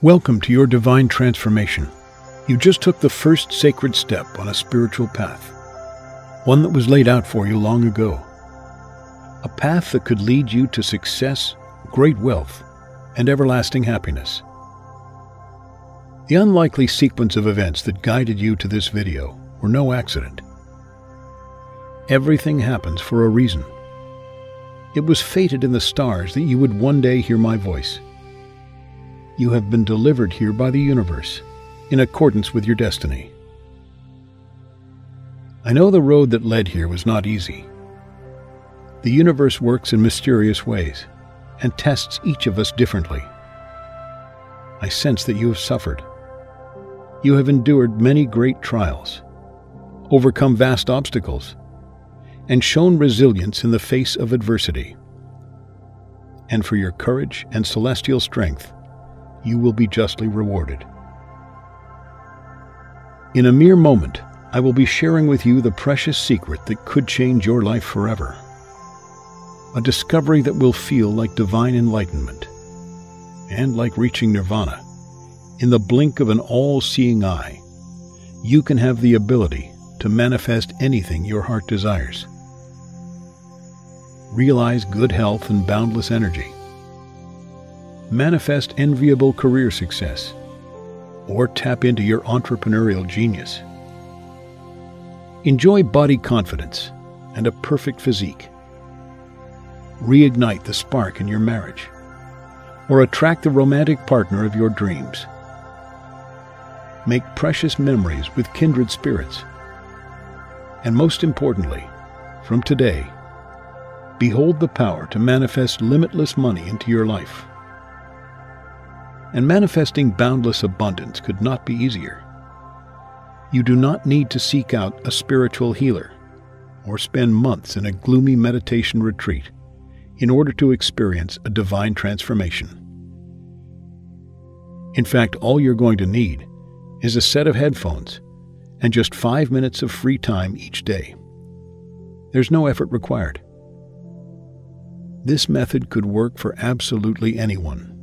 Welcome to your divine transformation. You just took the first sacred step on a spiritual path, one that was laid out for you long ago. A path that could lead you to success, great wealth, and everlasting happiness. The unlikely sequence of events that guided you to this video were no accident. Everything happens for a reason. It was fated in the stars that you would one day hear my voice. You have been delivered here by the universe, in accordance with your destiny. I know the road that led here was not easy. The universe works in mysterious ways, and tests each of us differently. I sense that you have suffered. You have endured many great trials, overcome vast obstacles, and shown resilience in the face of adversity. And for your courage and celestial strength, you will be justly rewarded. In a mere moment, I will be sharing with you the precious secret that could change your life forever. A discovery that will feel like divine enlightenment, and like reaching nirvana. In the blink of an all-seeing eye, you can have the ability to manifest anything your heart desires. Realize good health and boundless energy. Manifest enviable career success, or tap into your entrepreneurial genius. Enjoy body confidence and a perfect physique. Reignite the spark in your marriage, or attract the romantic partner of your dreams. Make precious memories with kindred spirits. And most importantly, from today, behold the power to manifest limitless money into your life. And manifesting boundless abundance could not be easier. You do not need to seek out a spiritual healer or spend months in a gloomy meditation retreat in order to experience a divine transformation. In fact, all you're going to need is a set of headphones and just 5 minutes of free time each day. There's no effort required. This method could work for absolutely anyone,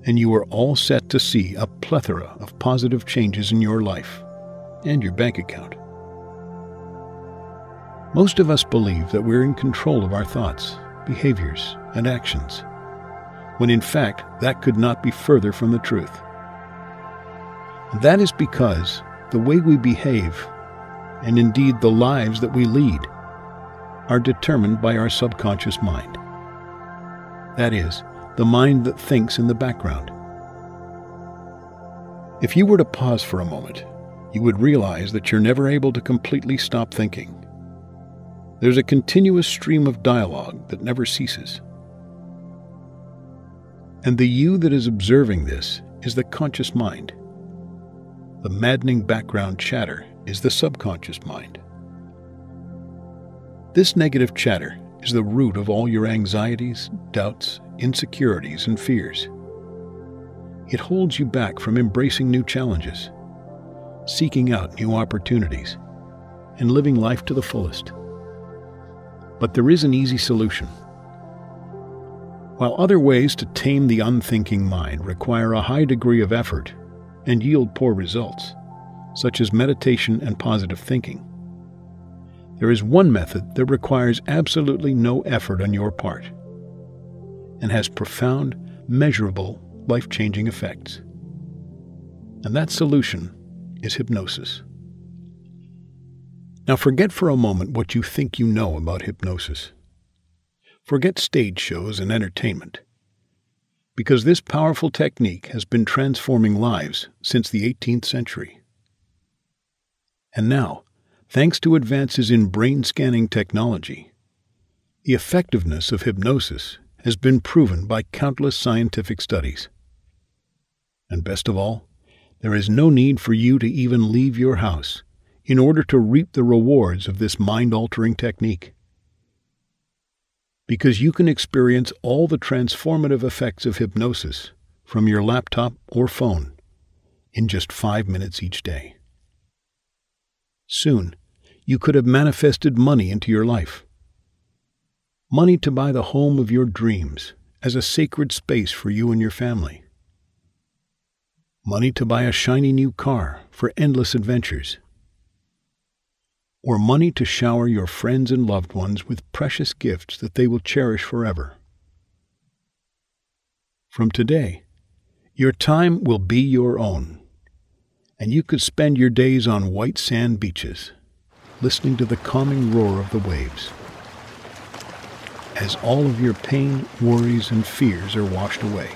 and you are all set to see a plethora of positive changes in your life and your bank account. Most of us believe that we're in control of our thoughts, behaviors, and actions, when in fact that could not be further from the truth. And that is because the way we behave, and indeed the lives that we lead, are determined by our subconscious mind. That is, the mind that thinks in the background. If you were to pause for a moment, you would realize that you're never able to completely stop thinking. There's a continuous stream of dialogue that never ceases. And the you that is observing this is the conscious mind. The maddening background chatter is the subconscious mind. This negative chatter is the root of all your anxieties, doubts, insecurities, and fears. It holds you back from embracing new challenges, seeking out new opportunities, and living life to the fullest. But there is an easy solution. While other ways to tame the unthinking mind require a high degree of effort and yield poor results, such as meditation and positive thinking, there is one method that requires absolutely no effort on your part and has profound, measurable, life-changing effects. And that solution is hypnosis. Now forget for a moment what you think you know about hypnosis. Forget stage shows and entertainment, because this powerful technique has been transforming lives since the 18th century. And now, thanks to advances in brain scanning technology, the effectiveness of hypnosis has been proven by countless scientific studies. And best of all, there is no need for you to even leave your house in order to reap the rewards of this mind-altering technique. Because you can experience all the transformative effects of hypnosis from your laptop or phone in just 5 minutes each day. Soon, you could have manifested money into your life. Money to buy the home of your dreams as a sacred space for you and your family. Money to buy a shiny new car for endless adventures. Or money to shower your friends and loved ones with precious gifts that they will cherish forever. From today, your time will be your own, and you could spend your days on white sand beaches, listening to the calming roar of the waves, as all of your pain, worries, and fears are washed away.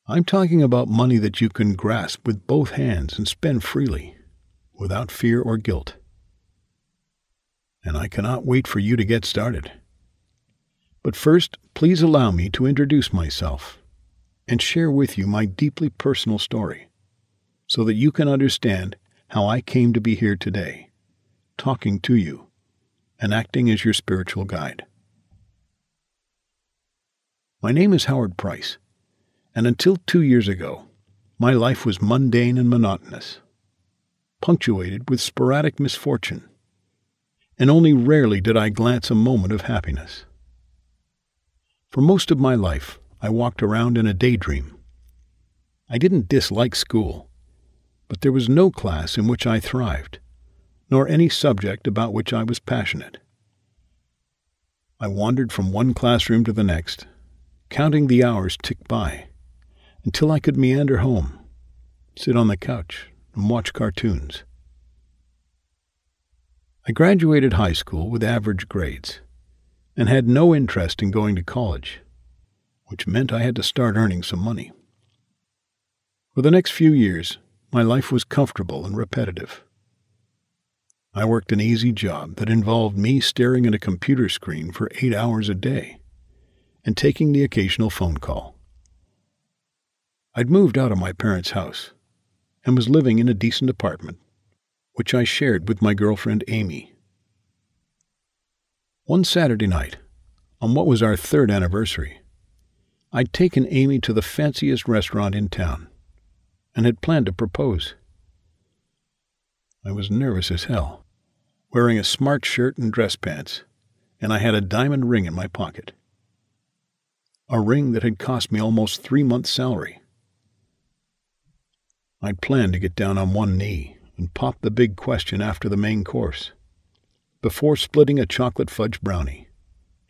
I'm talking about money that you can grasp with both hands and spend freely, without fear or guilt. And I cannot wait for you to get started. But first, please allow me to introduce myself and share with you my deeply personal story, so that you can understand how I came to be here today, talking to you and acting as your spiritual guide. My name is Howard Price, and until 2 years ago, my life was mundane and monotonous, punctuated with sporadic misfortune, and only rarely did I glance a moment of happiness. For most of my life, I walked around in a daydream. I didn't dislike school, but there was no class in which I thrived, nor any subject about which I was passionate. I wandered from one classroom to the next, counting the hours tick by, until I could meander home, sit on the couch, and watch cartoons. I graduated high school with average grades, and had no interest in going to college, which meant I had to start earning some money. For the next few years, my life was comfortable and repetitive. I worked an easy job that involved me staring at a computer screen for 8 hours a day and taking the occasional phone call. I'd moved out of my parents' house and was living in a decent apartment, which I shared with my girlfriend Amy. One Saturday night, on what was our 3rd anniversary, I'd taken Amy to the fanciest restaurant in town and had planned to propose. I was nervous as hell, wearing a smart shirt and dress pants, and I had a diamond ring in my pocket. A ring that had cost me almost 3 months' salary. I'd planned to get down on one knee and pop the big question after the main course, before splitting a chocolate fudge brownie,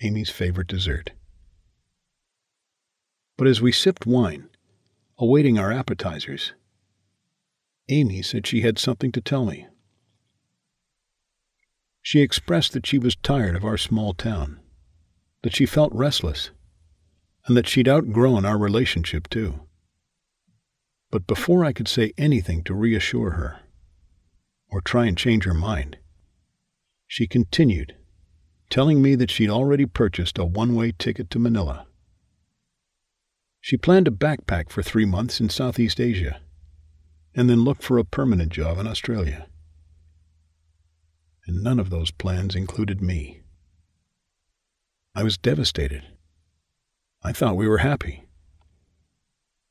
Amy's favorite dessert. But as we sipped wine, awaiting our appetizers, Amy said she had something to tell me. She expressed that she was tired of our small town, that she felt restless, and that she'd outgrown our relationship too. But before I could say anything to reassure her, or try and change her mind, she continued, telling me that she'd already purchased a one-way ticket to Manila. She planned to backpack for 3 months in Southeast Asia, and then look for a permanent job in Australia. And none of those plans included me. I was devastated. I thought we were happy.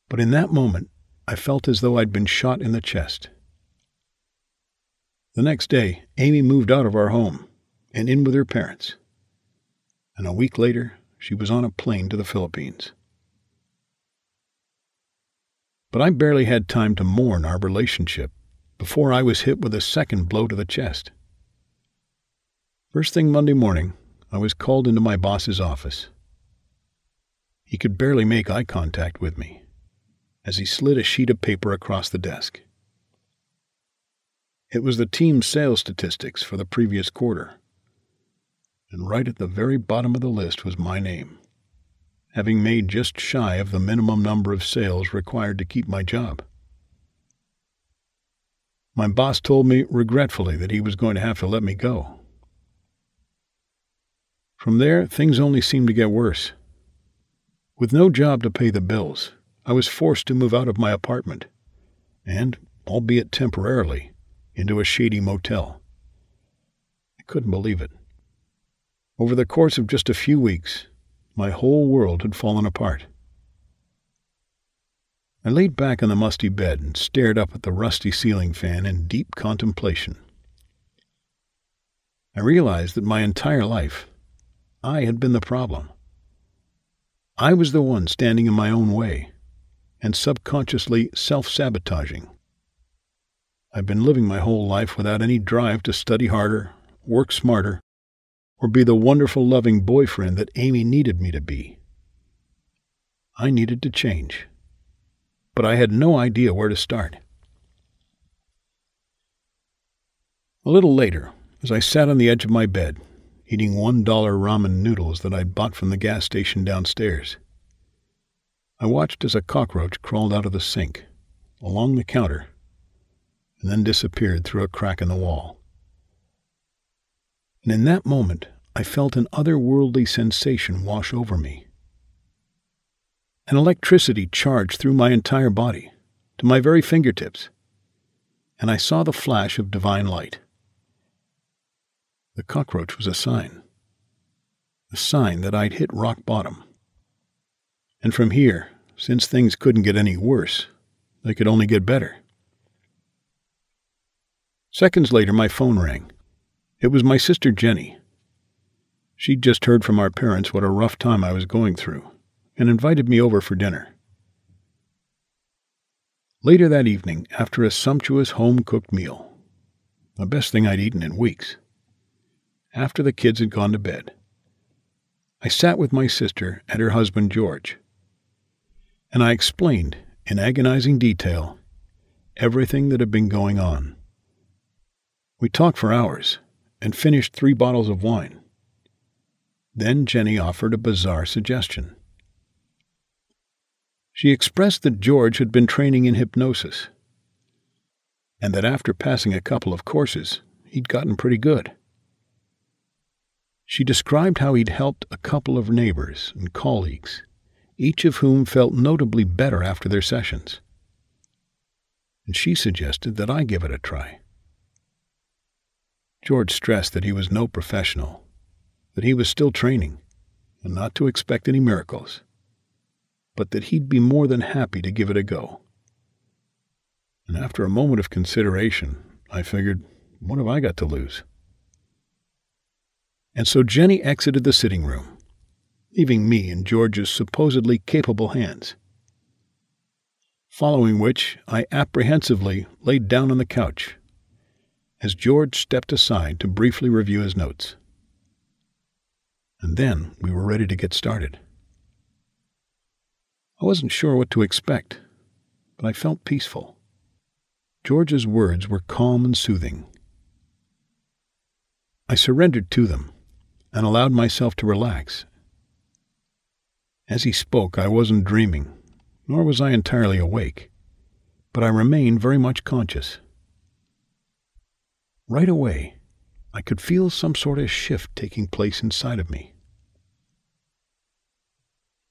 But in that moment, I felt as though I'd been shot in the chest. The next day, Amy moved out of our home and in with her parents. And a week later, she was on a plane to the Philippines. But I barely had time to mourn our relationship before I was hit with a second blow to the chest. First thing Monday morning, I was called into my boss's office. He could barely make eye contact with me as he slid a sheet of paper across the desk. It was the team's sales statistics for the previous quarter, and right at the very bottom of the list was my name, having made just shy of the minimum number of sales required to keep my job. My boss told me regretfully that he was going to have to let me go. From there, things only seemed to get worse. With no job to pay the bills, I was forced to move out of my apartment and, albeit temporarily, into a shady motel. I couldn't believe it. Over the course of just a few weeks, my whole world had fallen apart. I laid back on the musty bed and stared up at the rusty ceiling fan in deep contemplation. I realized that my entire life, I had been the problem. I was the one standing in my own way, and subconsciously self-sabotaging. I've been living my whole life without any drive to study harder, work smarter, or be the wonderful, loving boyfriend that Amy needed me to be. I needed to change, but I had no idea where to start. A little later, as I sat on the edge of my bed, eating $1 ramen noodles that I'd bought from the gas station downstairs, I watched as a cockroach crawled out of the sink, along the counter, and then disappeared through a crack in the wall. And in that moment, I felt an otherworldly sensation wash over me. An electricity charged through my entire body, to my very fingertips, and I saw the flash of divine light. The cockroach was a sign that I'd hit rock bottom. And from here, since things couldn't get any worse, they could only get better. Seconds later, my phone rang. It was my sister Jenny. She'd just heard from our parents what a rough time I was going through, and invited me over for dinner. Later that evening, after a sumptuous home-cooked meal, the best thing I'd eaten in weeks, after the kids had gone to bed, I sat with my sister and her husband George, and I explained, in agonizing detail, everything that had been going on. We talked for hours, and finished 3 bottles of wine. Then Jenny offered a bizarre suggestion. She expressed that George had been training in hypnosis, and that after passing a couple of courses, he'd gotten pretty good. She described how he'd helped a couple of neighbors and colleagues, each of whom felt notably better after their sessions. And she suggested that I give it a try. George stressed that he was no professional, that he was still training, and not to expect any miracles, but that he'd be more than happy to give it a go. And after a moment of consideration, I figured, what have I got to lose? And so Jenny exited the sitting room, leaving me in George's supposedly capable hands. Following which, I apprehensively laid down on the couch, as George stepped aside to briefly review his notes. And then we were ready to get started. I wasn't sure what to expect, but I felt peaceful. George's words were calm and soothing. I surrendered to them and allowed myself to relax. As he spoke, I wasn't dreaming, nor was I entirely awake, but I remained very much conscious. Right away, I could feel some sort of shift taking place inside of me.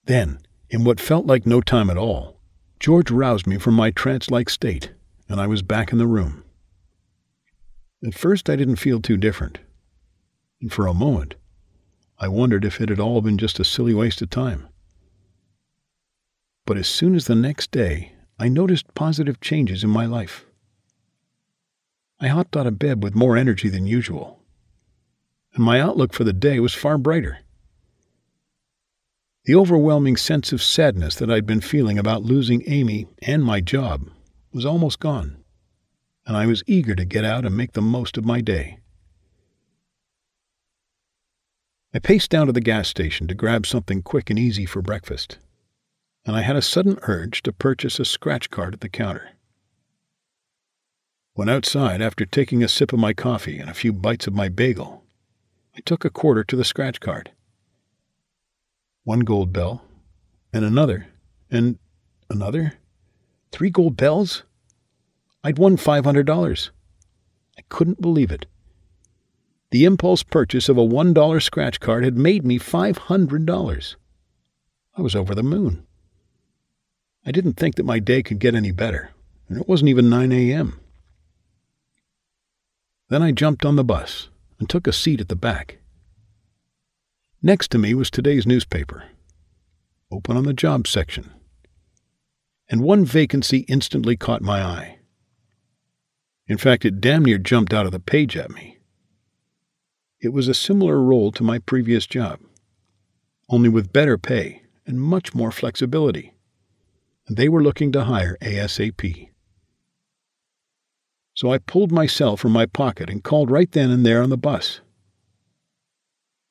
Then, in what felt like no time at all, George roused me from my trance-like state, and I was back in the room. At first, I didn't feel too different, and for a moment, I wondered if it had all been just a silly waste of time. But as soon as the next day, I noticed positive changes in my life. I hopped out of bed with more energy than usual, and my outlook for the day was far brighter. The overwhelming sense of sadness that I'd been feeling about losing Amy and my job was almost gone, and I was eager to get out and make the most of my day. I paced down to the gas station to grab something quick and easy for breakfast, and I had a sudden urge to purchase a scratch card at the counter. When outside, after taking a sip of my coffee and a few bites of my bagel, I took a quarter to the scratch card. 1 gold bell, and another, and another. 3 gold bells? I'd won $500. I couldn't believe it. The impulse purchase of a $1 scratch card had made me $500. I was over the moon. I didn't think that my day could get any better, and it wasn't even 9 a.m. Then I jumped on the bus and took a seat at the back. Next to me was today's newspaper, open on the jobs section, and one vacancy instantly caught my eye. In fact, it damn near jumped out of the page at me. It was a similar role to my previous job, only with better pay and much more flexibility. and they were looking to hire ASAP. So I pulled my cell from my pocket and called right then and there on the bus.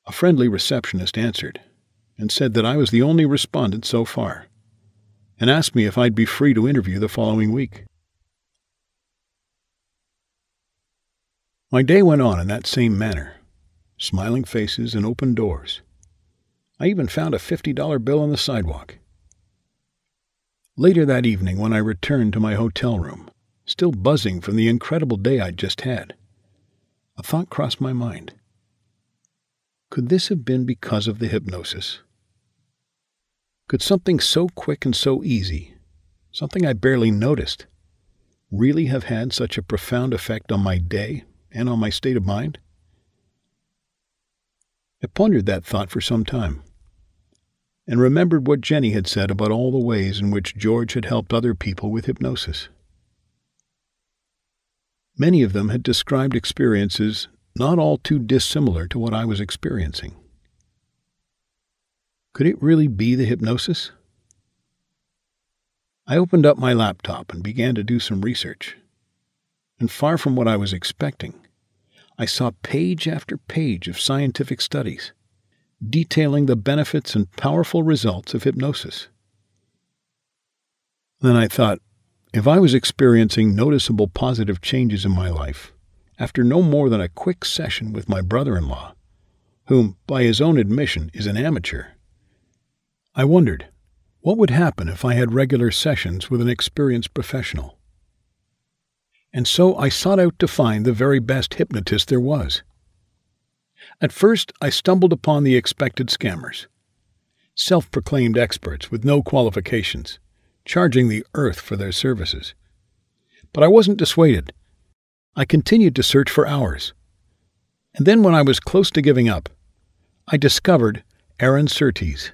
A friendly receptionist answered and said that I was the only respondent so far, and asked me if I'd be free to interview the following week. My day went on in that same manner, smiling faces and open doors. I even found a $50 bill on the sidewalk. Later that evening, when I returned to my hotel room, still buzzing from the incredible day I'd just had, a thought crossed my mind. Could this have been because of the hypnosis? Could something so quick and so easy, something I barely noticed, really have had such a profound effect on my day and on my state of mind? I pondered that thought for some time, and remembered what Jenny had said about all the ways in which George had helped other people with hypnosis. Many of them had described experiences not all too dissimilar to what I was experiencing. Could it really be the hypnosis? I opened up my laptop and began to do some research. And far from what I was expecting, I saw page after page of scientific studies detailing the benefits and powerful results of hypnosis. Then I thought, if I was experiencing noticeable positive changes in my life after no more than a quick session with my brother-in-law, whom, by his own admission, is an amateur, I wondered, what would happen if I had regular sessions with an experienced professional? And so I sought out to find the very best hypnotist there was. At first, I stumbled upon the expected scammers, self-proclaimed experts with no qualifications, charging the earth for their services. But I wasn't dissuaded. I continued to search for hours. And then when I was close to giving up, I discovered Aaron Surtees.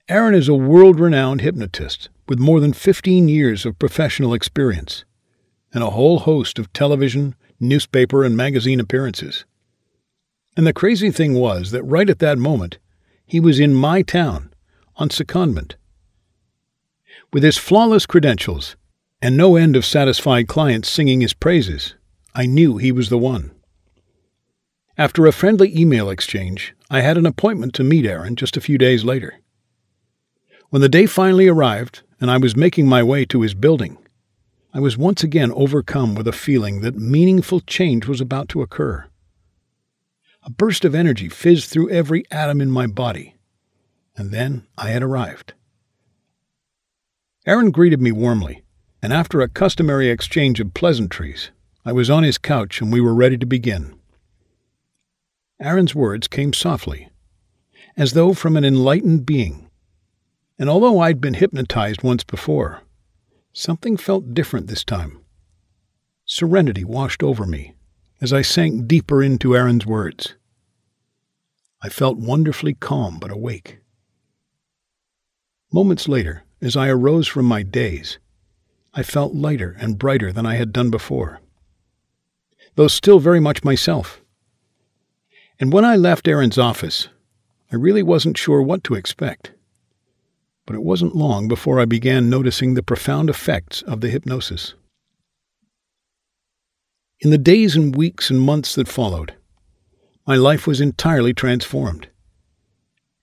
Aaron is a world-renowned hypnotist with more than 15 years of professional experience and a whole host of television, newspaper, and magazine appearances. And the crazy thing was that right at that moment, he was in my town, on secondment. With his flawless credentials and no end of satisfied clients singing his praises, I knew he was the one. After a friendly email exchange, I had an appointment to meet Aaron just a few days later. When the day finally arrived and I was making my way to his building, I was once again overcome with a feeling that meaningful change was about to occur. A burst of energy fizzed through every atom in my body, and then I had arrived. Aaron greeted me warmly, and after a customary exchange of pleasantries, I was on his couch and we were ready to begin. Aaron's words came softly, as though from an enlightened being, and although I'd been hypnotized once before, something felt different this time. Serenity washed over me as I sank deeper into Aaron's words. I felt wonderfully calm but awake. Moments later, as I arose from my daze, I felt lighter and brighter than I had done before, though still very much myself. And when I left Aaron's office, I really wasn't sure what to expect. But it wasn't long before I began noticing the profound effects of the hypnosis. In the days and weeks and months that followed, my life was entirely transformed.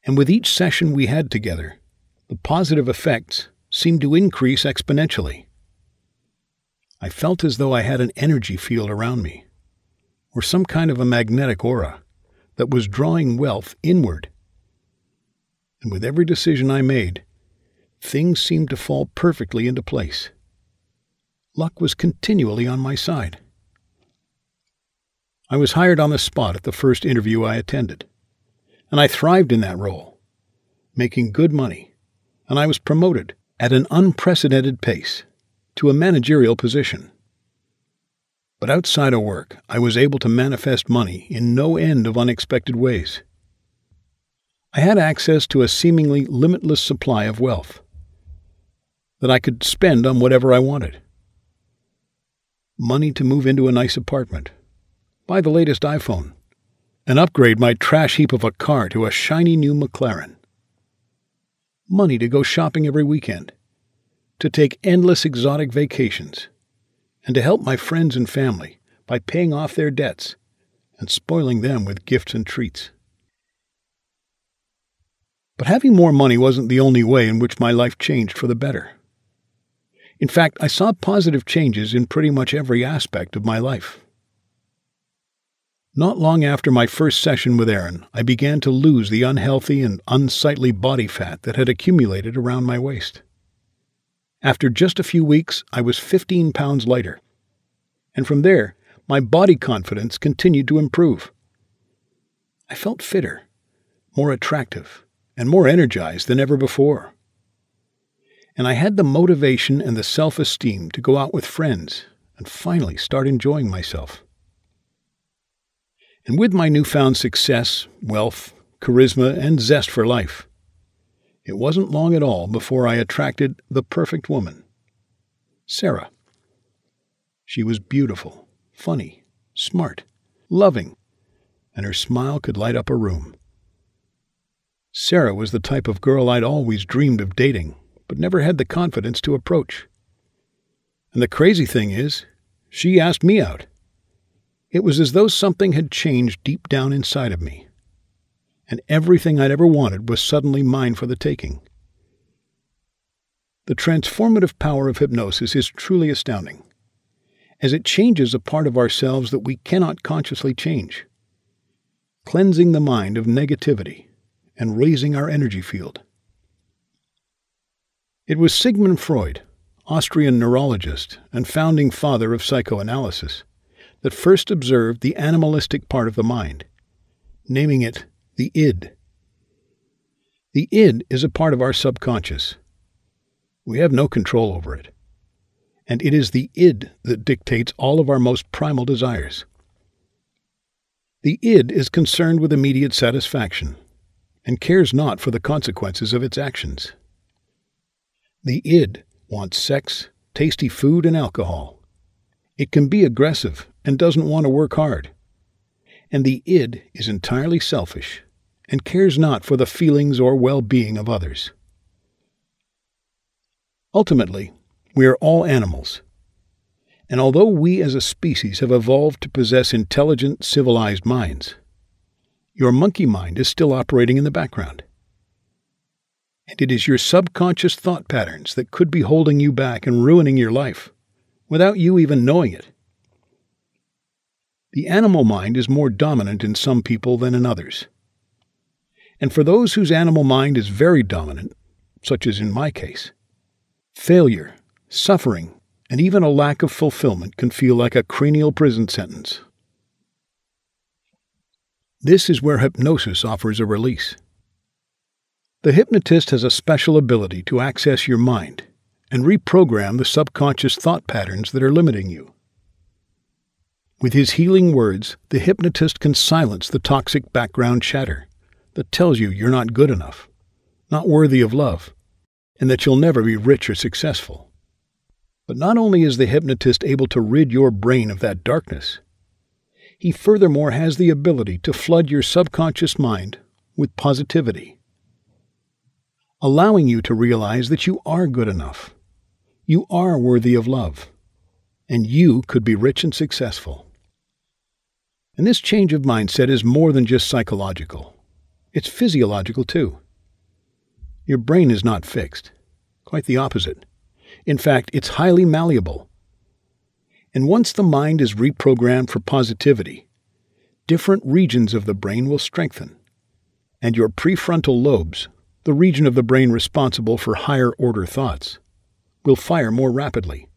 And with each session we had together, the positive effects seemed to increase exponentially. I felt as though I had an energy field around me, or some kind of a magnetic aura that was drawing wealth inward. And with every decision I made, things seemed to fall perfectly into place. Luck was continually on my side. I was hired on the spot at the first interview I attended, and I thrived in that role, making good money, and I was promoted at an unprecedented pace to a managerial position. But outside of work, I was able to manifest money in no end of unexpected ways. I had access to a seemingly limitless supply of wealth that I could spend on whatever I wanted. Money to move into a nice apartment, buy the latest iPhone, and upgrade my trash heap of a car to a shiny new McLaren. Money to go shopping every weekend, to take endless exotic vacations, and to help my friends and family by paying off their debts and spoiling them with gifts and treats. But having more money wasn't the only way in which my life changed for the better. In fact, I saw positive changes in pretty much every aspect of my life. Not long after my first session with Erin, I began to lose the unhealthy and unsightly body fat that had accumulated around my waist. After just a few weeks, I was 15 pounds lighter. And from there, my body confidence continued to improve. I felt fitter, more attractive, and more energized than ever before. And I had the motivation and the self-esteem to go out with friends and finally start enjoying myself. And with my newfound success, wealth, charisma, and zest for life, it wasn't long at all before I attracted the perfect woman, Sarah. She was beautiful, funny, smart, loving, and her smile could light up a room. Sarah was the type of girl I'd always dreamed of dating, but never had the confidence to approach. And the crazy thing is, she asked me out. It was as though something had changed deep down inside of me, and everything I'd ever wanted was suddenly mine for the taking. The transformative power of hypnosis is truly astounding, as it changes a part of ourselves that we cannot consciously change, cleansing the mind of negativity and raising our energy field. It was Sigmund Freud, Austrian neurologist and founding father of psychoanalysis, that first observed the animalistic part of the mind, naming it the id. The id is a part of our subconscious. We have no control over it, and it is the id that dictates all of our most primal desires. The id is concerned with immediate satisfaction and cares not for the consequences of its actions. The id wants sex, tasty food, and alcohol. It can be aggressive and doesn't want to work hard. And the id is entirely selfish and cares not for the feelings or well-being of others. Ultimately, we are all animals. And although we as a species have evolved to possess intelligent, civilized minds, your monkey mind is still operating in the background. And it is your subconscious thought patterns that could be holding you back and ruining your life, without you even knowing it. The animal mind is more dominant in some people than in others. And for those whose animal mind is very dominant, such as in my case, failure, suffering, and even a lack of fulfillment can feel like a cranial prison sentence. This is where hypnosis offers a release. The hypnotist has a special ability to access your mind and reprogram the subconscious thought patterns that are limiting you. With his healing words, the hypnotist can silence the toxic background chatter that tells you you're not good enough, not worthy of love, and that you'll never be rich or successful. But not only is the hypnotist able to rid your brain of that darkness, he furthermore has the ability to flood your subconscious mind with positivity, allowing you to realize that you are good enough, you are worthy of love, and you could be rich and successful. And this change of mindset is more than just psychological. It's physiological too. Your brain is not fixed. Quite the opposite. In fact, it's highly malleable. And once the mind is reprogrammed for positivity, different regions of the brain will strengthen, and your prefrontal lobes, the region of the brain responsible for higher-order thoughts, will fire more rapidly.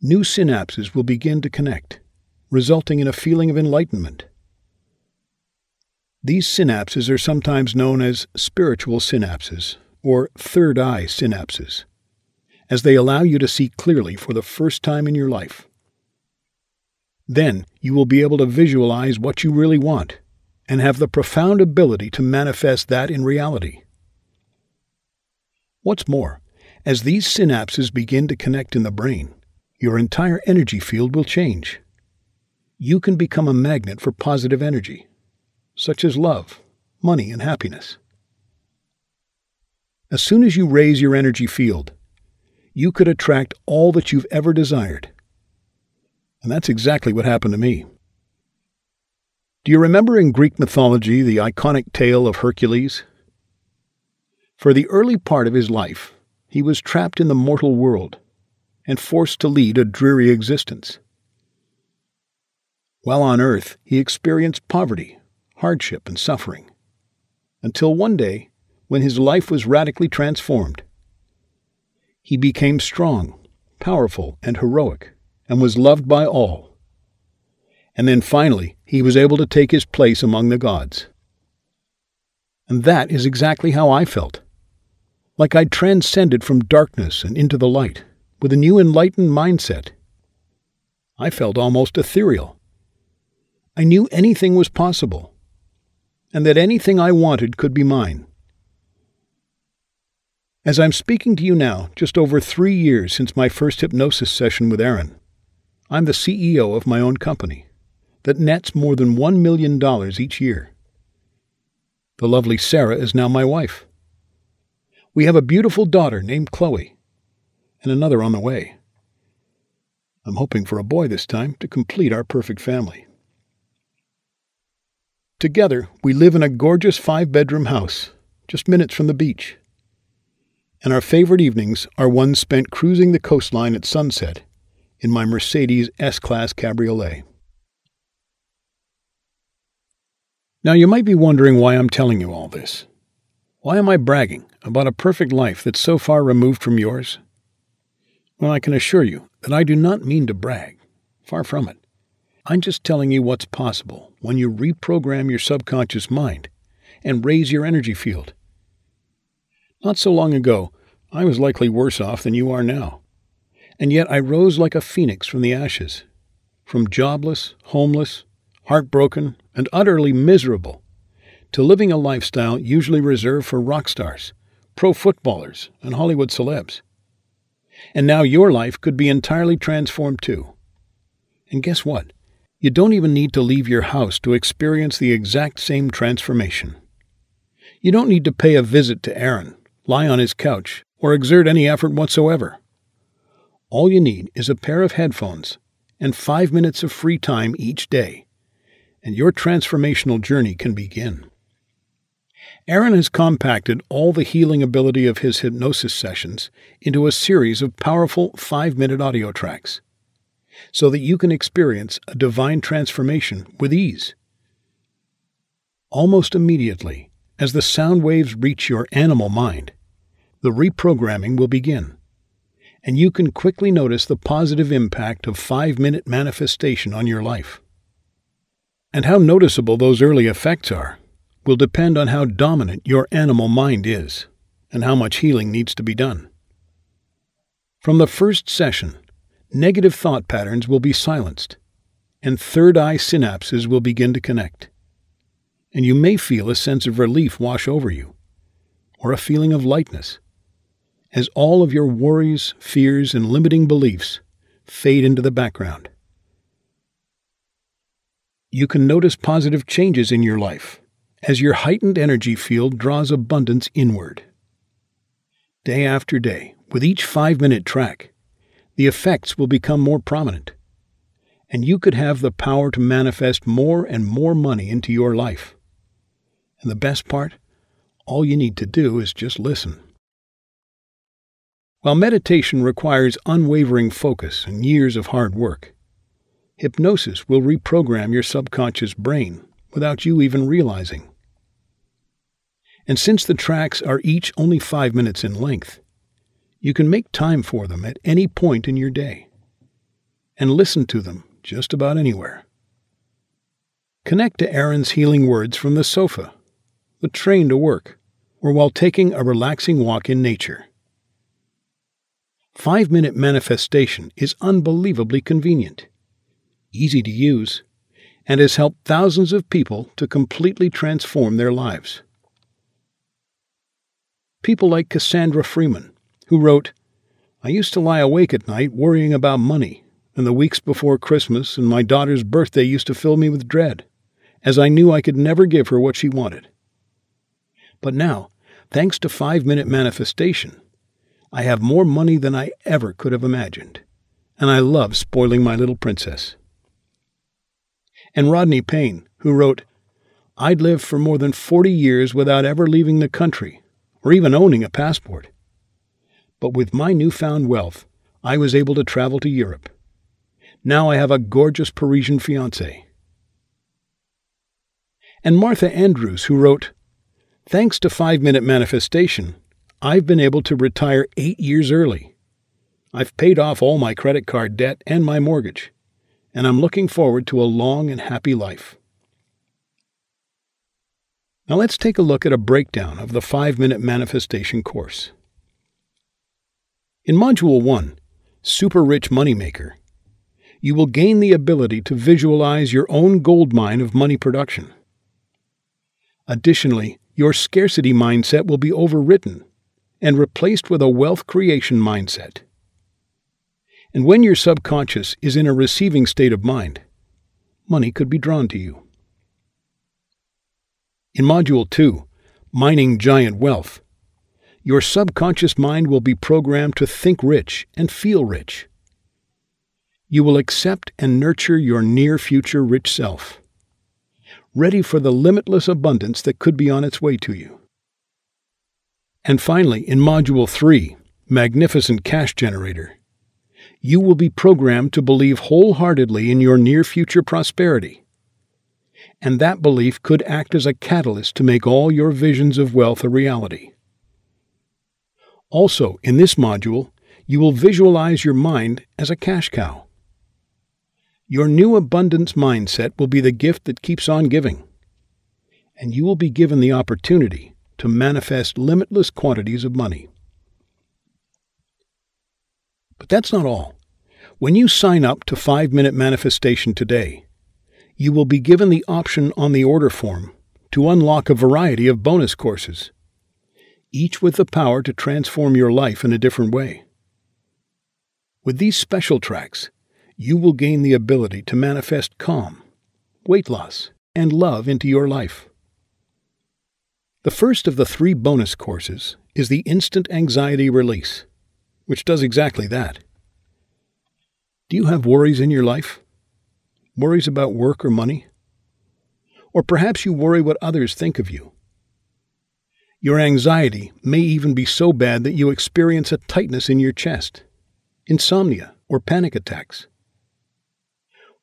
New synapses will begin to connect, resulting in a feeling of enlightenment. These synapses are sometimes known as spiritual synapses or third eye synapses, as they allow you to see clearly for the first time in your life. Then you will be able to visualize what you really want and have the profound ability to manifest that in reality. What's more, as these synapses begin to connect in the brain, your entire energy field will change. You can become a magnet for positive energy, such as love, money, and happiness. As soon as you raise your energy field, you could attract all that you've ever desired. And that's exactly what happened to me. Do you remember in Greek mythology the iconic tale of Hercules? For the early part of his life, he was trapped in the mortal world and forced to lead a dreary existence. While on earth, he experienced poverty, hardship, and suffering, until one day, when his life was radically transformed. He became strong, powerful, and heroic, and was loved by all. And then finally, he was able to take his place among the gods. And that is exactly how I felt. Like I'd transcended from darkness and into the light, with a new enlightened mindset. I felt almost ethereal. I knew anything was possible, and that anything I wanted could be mine. As I'm speaking to you now, just over 3 years since my first hypnosis session with Aaron, I'm the CEO of my own company that nets more than $1 million each year. The lovely Sarah is now my wife. We have a beautiful daughter named Chloe, and another on the way. I'm hoping for a boy this time to complete our perfect family. Together, we live in a gorgeous 5-bedroom house, just minutes from the beach. And our favorite evenings are ones spent cruising the coastline at sunset in my Mercedes S-Class Cabriolet. Now you might be wondering why I'm telling you all this. Why am I bragging about a perfect life that's so far removed from yours? Well, I can assure you that I do not mean to brag. Far from it. I'm just telling you what's possible when you reprogram your subconscious mind and raise your energy field. Not so long ago, I was likely worse off than you are now. And yet I rose like a phoenix from the ashes, from jobless, homeless, heartbroken, and utterly miserable, to living a lifestyle usually reserved for rock stars, pro footballers, and Hollywood celebs. And now your life could be entirely transformed too. And guess what? You don't even need to leave your house to experience the exact same transformation. You don't need to pay a visit to Aaron, lie on his couch, or exert any effort whatsoever. All you need is a pair of headphones and 5 minutes of free time each day, and your transformational journey can begin. Aaron has compacted all the healing ability of his hypnosis sessions into a series of powerful 5-minute audio tracks, so that you can experience a divine transformation with ease. Almost immediately, as the sound waves reach your animal mind, the reprogramming will begin, and you can quickly notice the positive impact of 5-minute manifestation on your life. And how noticeable those early effects are will depend on how dominant your animal mind is and how much healing needs to be done. From the first session, negative thought patterns will be silenced, and third eye synapses will begin to connect. And you may feel a sense of relief wash over you, or a feeling of lightness, as all of your worries, fears, and limiting beliefs fade into the background. You can notice positive changes in your life as your heightened energy field draws abundance inward. Day after day, with each 5-minute track, the effects will become more prominent, and you could have the power to manifest more and more money into your life. And the best part, all you need to do is just listen. While meditation requires unwavering focus and years of hard work, hypnosis will reprogram your subconscious brain without you even realizing. And since the tracks are each only 5 minutes in length, you can make time for them at any point in your day and listen to them just about anywhere. Connect to Aaron's healing words from the sofa, the train to work, or while taking a relaxing walk in nature. 5-minute manifestation is unbelievably convenient, easy to use, and has helped thousands of people to completely transform their lives. People like Cassandra Freeman, who wrote, "I used to lie awake at night worrying about money, and the weeks before Christmas and my daughter's birthday used to fill me with dread, as I knew I could never give her what she wanted. But now, thanks to 5-minute manifestation, I have more money than I ever could have imagined, and I love spoiling my little princess. And Rodney Payne, who wrote, I'd lived for more than 40 years without ever leaving the country or even owning a passport. But with my newfound wealth, I was able to travel to Europe. Now I have a gorgeous Parisian fiancée. And Martha Andrews, who wrote, Thanks to 5-Minute Manifestation, I've been able to retire 8 years early. I've paid off all my credit card debt and my mortgage, and I'm looking forward to a long and happy life. Now let's take a look at a breakdown of the 5-Minute Manifestation course. In Module 1, Super Rich Moneymaker, you will gain the ability to visualize your own gold mine of money production. Additionally, your scarcity mindset will be overwritten and replaced with a wealth creation mindset. And when your subconscious is in a receiving state of mind, money could be drawn to you. In Module 2, Mining Giant Wealth, your subconscious mind will be programmed to think rich and feel rich. You will accept and nurture your near-future rich self, ready for the limitless abundance that could be on its way to you. And finally, in Module 3, Magnificent Cash Generator, you will be programmed to believe wholeheartedly in your near-future prosperity. And that belief could act as a catalyst to make all your visions of wealth a reality. Also, in this module, you will visualize your mind as a cash cow. Your new abundance mindset will be the gift that keeps on giving, and you will be given the opportunity to manifest limitless quantities of money. But that's not all. When you sign up to 5-Minute Manifestation today, you will be given the option on the order form to unlock a variety of bonus courses, each with the power to transform your life in a different way. With these special tracks, you will gain the ability to manifest calm, weight loss, and love into your life. The first of the 3 bonus courses is the Instant Anxiety Release, which does exactly that. Do you have worries in your life? Worries about work or money? Or perhaps you worry what others think of you. Your anxiety may even be so bad that you experience a tightness in your chest, insomnia, or panic attacks.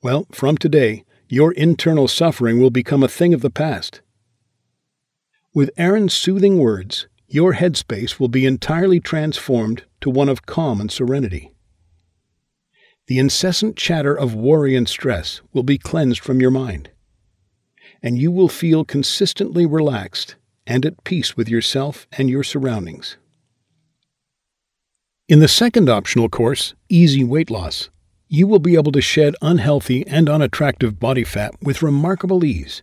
Well, from today, your internal suffering will become a thing of the past. With Aaron's soothing words, your headspace will be entirely transformed to one of calm and serenity. The incessant chatter of worry and stress will be cleansed from your mind, and you will feel consistently relaxed and at peace with yourself and your surroundings. In the second optional course, Easy Weight Loss, you will be able to shed unhealthy and unattractive body fat with remarkable ease.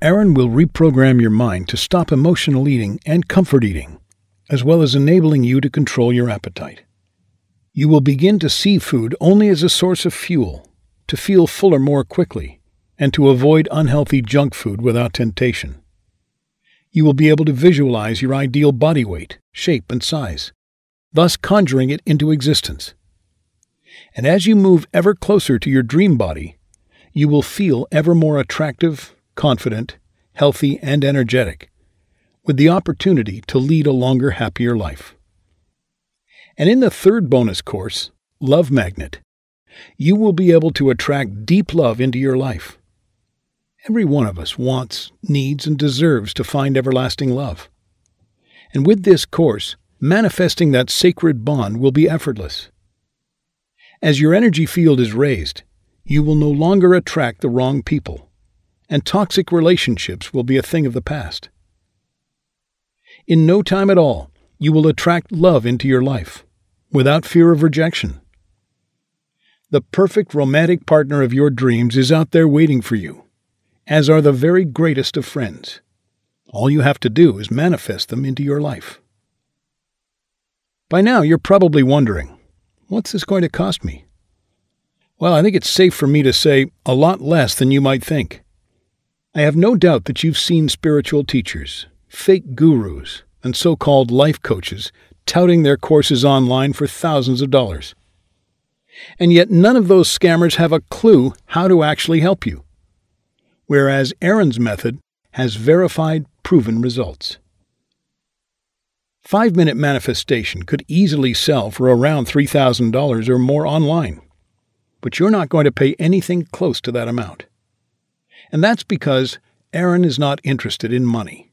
Aaron will reprogram your mind to stop emotional eating and comfort eating, as well as enabling you to control your appetite. You will begin to see food only as a source of fuel, to feel fuller more quickly, and to avoid unhealthy junk food without temptation. You will be able to visualize your ideal body weight, shape, and size, thus conjuring it into existence. And as you move ever closer to your dream body, you will feel ever more attractive, confident, healthy, and energetic, with the opportunity to lead a longer, happier life. And in the third bonus course, Love Magnet, you will be able to attract deep love into your life. Every one of us wants, needs, and deserves to find everlasting love. And with this course, manifesting that sacred bond will be effortless. As your energy field is raised, you will no longer attract the wrong people, and toxic relationships will be a thing of the past. In no time at all, you will attract love into your life, without fear of rejection. The perfect romantic partner of your dreams is out there waiting for you, as are the very greatest of friends. All you have to do is manifest them into your life. By now, you're probably wondering, what's this going to cost me? Well, I think it's safe for me to say a lot less than you might think. I have no doubt that you've seen spiritual teachers, fake gurus, and so-called life coaches touting their courses online for thousands of dollars. And yet none of those scammers have a clue how to actually help you. Whereas Aaron's method has verified, proven results. 5-Minute Manifestation could easily sell for around $3,000 or more online. But you're not going to pay anything close to that amount. And that's because Aaron is not interested in money.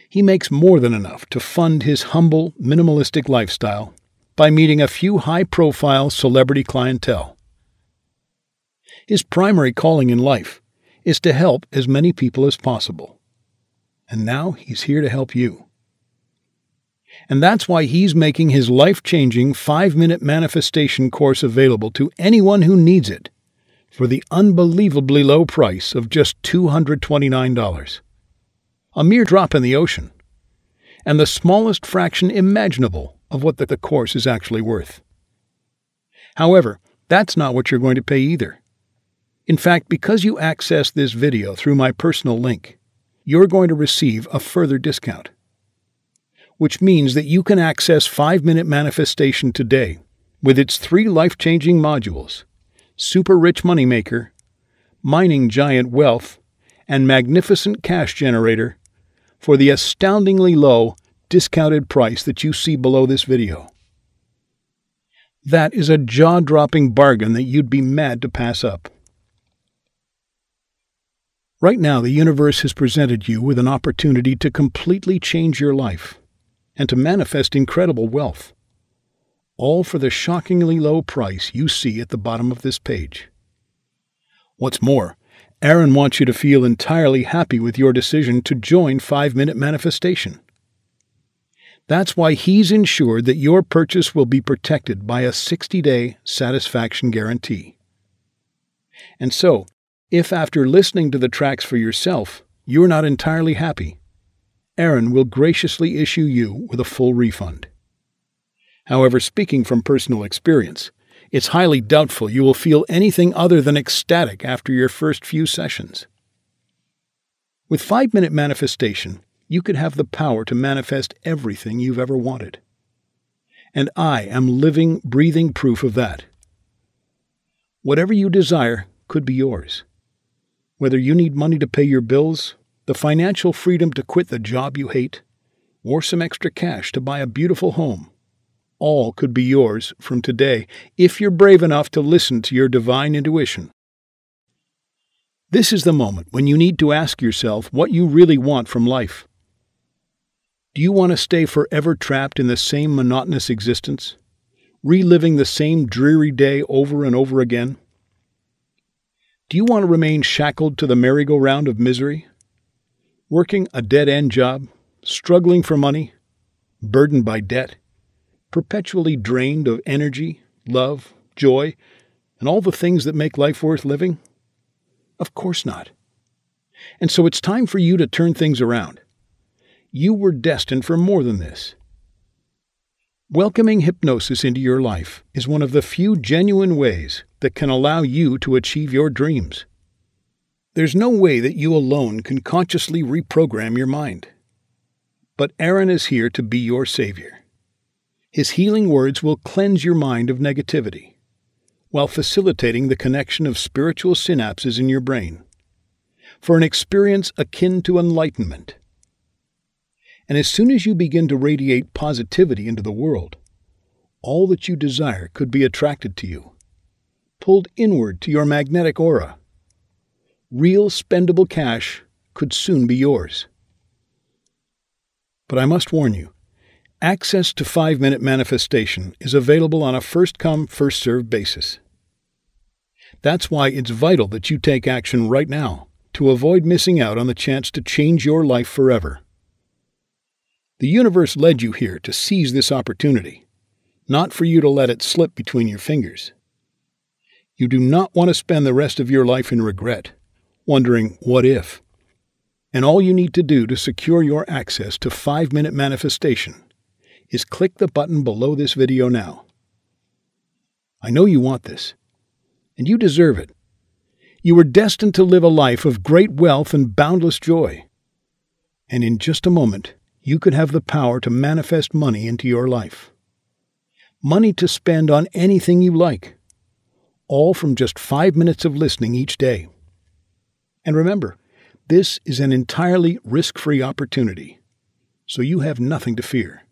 He makes more than enough to fund his humble, minimalistic lifestyle by meeting a few high-profile celebrity clientele. His primary calling in life is to help as many people as possible. And now he's here to help you. And that's why he's making his life-changing 5-Minute Manifestation course available to anyone who needs it for the unbelievably low price of just $229. A mere drop in the ocean, and the smallest fraction imaginable of what the course is actually worth. However, that's not what you're going to pay either. In fact, because you access this video through my personal link, you're going to receive a further discount, which means that you can access 5-Minute Manifestation today with its 3 life-changing modules: Super Rich Moneymaker, Mining Giant Wealth, and Magnificent Cash Generator, for the astoundingly low, discounted price that you see below this video. That is a jaw-dropping bargain that you'd be mad to pass up. Right now, the universe has presented you with an opportunity to completely change your life and to manifest incredible wealth, all for the shockingly low price you see at the bottom of this page. What's more, Aaron wants you to feel entirely happy with your decision to join 5-Minute Manifestation. That's why he's ensured that your purchase will be protected by a 60-day satisfaction guarantee. And so, if after listening to the tracks for yourself, you're not entirely happy, Aaron will graciously issue you with a full refund. However, speaking from personal experience, it's highly doubtful you will feel anything other than ecstatic after your first few sessions. With 5-Minute Manifestation, you could have the power to manifest everything you've ever wanted. And I am living, breathing proof of that. Whatever you desire could be yours. Whether you need money to pay your bills, the financial freedom to quit the job you hate, or some extra cash to buy a beautiful home, all could be yours from today if you're brave enough to listen to your divine intuition. This is the moment when you need to ask yourself what you really want from life. Do you want to stay forever trapped in the same monotonous existence, reliving the same dreary day over and over again? Do you want to remain shackled to the merry-go-round of misery, working a dead-end job, struggling for money, burdened by debt, perpetually drained of energy, love, joy, and all the things that make life worth living? Of course not. And so it's time for you to turn things around. You were destined for more than this. Welcoming hypnosis into your life is one of the few genuine ways that can allow you to achieve your dreams. There's no way that you alone can consciously reprogram your mind. But Aaron is here to be your savior. His healing words will cleanse your mind of negativity, while facilitating the connection of spiritual synapses in your brain, for an experience akin to enlightenment. And as soon as you begin to radiate positivity into the world, all that you desire could be attracted to you, pulled inward to your magnetic aura. Real spendable cash could soon be yours. But I must warn you, access to 5-Minute Manifestation is available on a first-come, first-served basis. That's why it's vital that you take action right now to avoid missing out on the chance to change your life forever. The universe led you here to seize this opportunity, not for you to let it slip between your fingers. You do not want to spend the rest of your life in regret, wondering, what if? And all you need to do to secure your access to 5-Minute Manifestation is click the button below this video now. I know you want this, and you deserve it. You were destined to live a life of great wealth and boundless joy. And in just a moment, you could have the power to manifest money into your life. Money to spend on anything you like, all from just 5 minutes of listening each day. And remember, this is an entirely risk-free opportunity, so you have nothing to fear.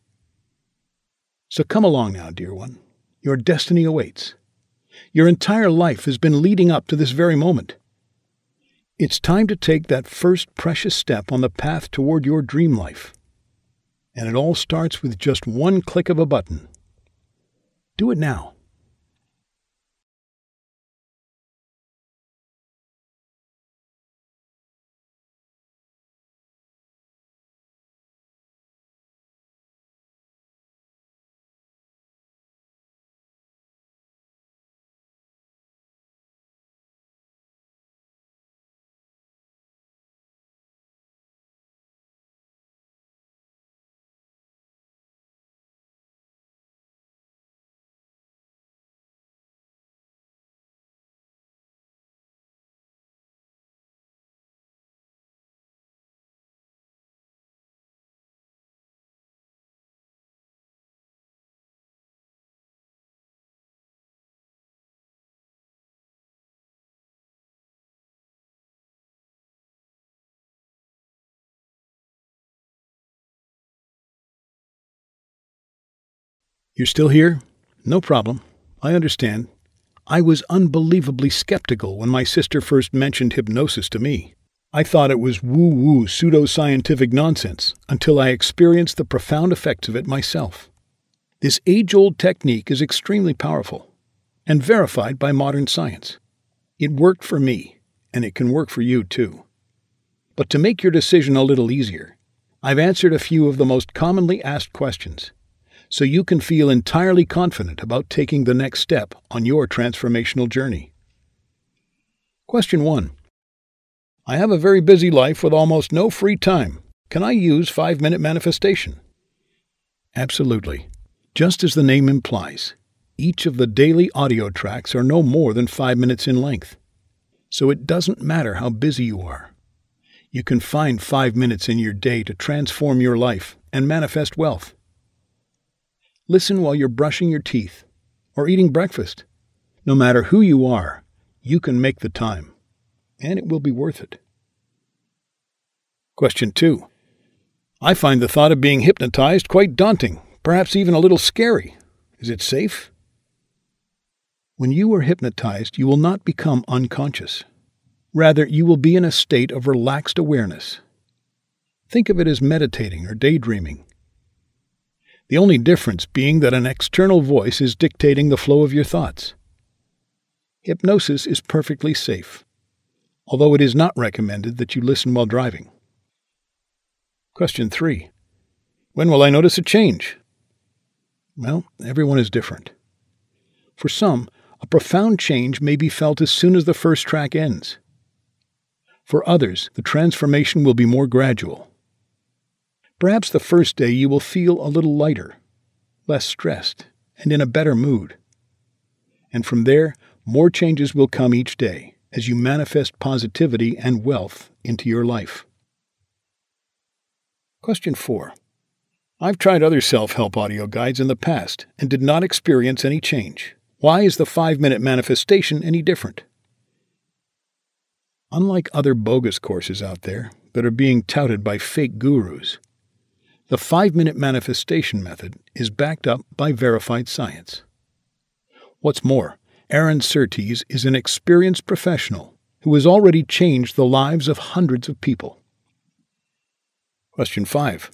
So come along now, dear one. Your destiny awaits. Your entire life has been leading up to this very moment. It's time to take that first precious step on the path toward your dream life. And it all starts with just one click of a button. Do it now. You're still here? No problem. I understand. I was unbelievably skeptical when my sister first mentioned hypnosis to me. I thought it was woo-woo pseudoscientific nonsense until I experienced the profound effects of it myself. This age-old technique is extremely powerful and verified by modern science. It worked for me, and it can work for you too. But to make your decision a little easier, I've answered a few of the most commonly asked questions, so you can feel entirely confident about taking the next step on your transformational journey. Question 1. I have a very busy life with almost no free time. Can I use 5-minute manifestation? Absolutely. Just as the name implies, each of the daily audio tracks are no more than 5 minutes in length. So it doesn't matter how busy you are. You can find 5 minutes in your day to transform your life and manifest wealth. Listen while you're brushing your teeth or eating breakfast. No matter who you are, you can make the time, and it will be worth it. Question 2. I find the thought of being hypnotized quite daunting, perhaps even a little scary. Is it safe? When you are hypnotized, you will not become unconscious. Rather, you will be in a state of relaxed awareness. Think of it as meditating or daydreaming. The only difference being that an external voice is dictating the flow of your thoughts. Hypnosis is perfectly safe, although it is not recommended that you listen while driving. Question 3. When will I notice a change? Well, everyone is different. For some, a profound change may be felt as soon as the first track ends. For others, the transformation will be more gradual. Perhaps the first day you will feel a little lighter, less stressed, and in a better mood. And from there, more changes will come each day as you manifest positivity and wealth into your life. Question 4. I've tried other self-help audio guides in the past and did not experience any change. Why is the 5-minute manifestation any different? Unlike other bogus courses out there that are being touted by fake gurus, the 5-minute manifestation method is backed up by verified science. What's more, Aaron Surtees is an experienced professional who has already changed the lives of hundreds of people. Question 5.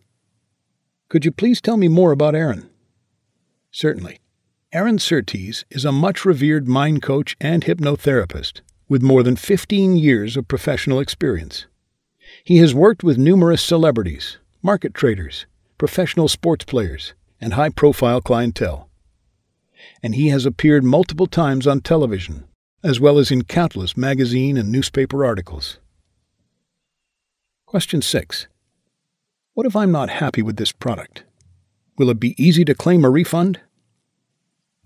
Could you please tell me more about Aaron? Certainly. Aaron Surtees is a much-revered mind coach and hypnotherapist with more than 15 years of professional experience. He has worked with numerous celebrities, market traders, professional sports players, and high-profile clientele. And he has appeared multiple times on television, as well as in countless magazine and newspaper articles. Question 6. What if I'm not happy with this product? Will it be easy to claim a refund?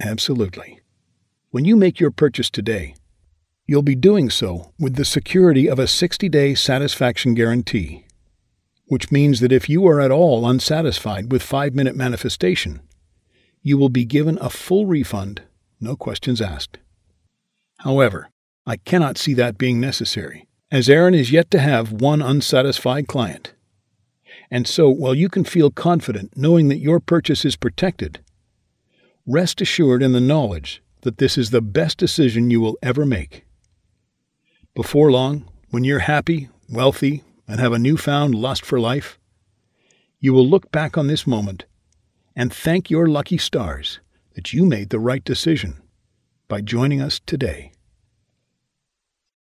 Absolutely. When you make your purchase today, you'll be doing so with the security of a 60-day satisfaction guarantee. which means that if you are at all unsatisfied with 5-minute manifestation, you will be given a full refund, no questions asked. However, I cannot see that being necessary, as Aaron is yet to have one unsatisfied client. And so, while you can feel confident knowing that your purchase is protected, rest assured in the knowledge that this is the best decision you will ever make. Before long, when you're happy, wealthy, and have a newfound lust for life, you will look back on this moment and thank your lucky stars that you made the right decision by joining us today.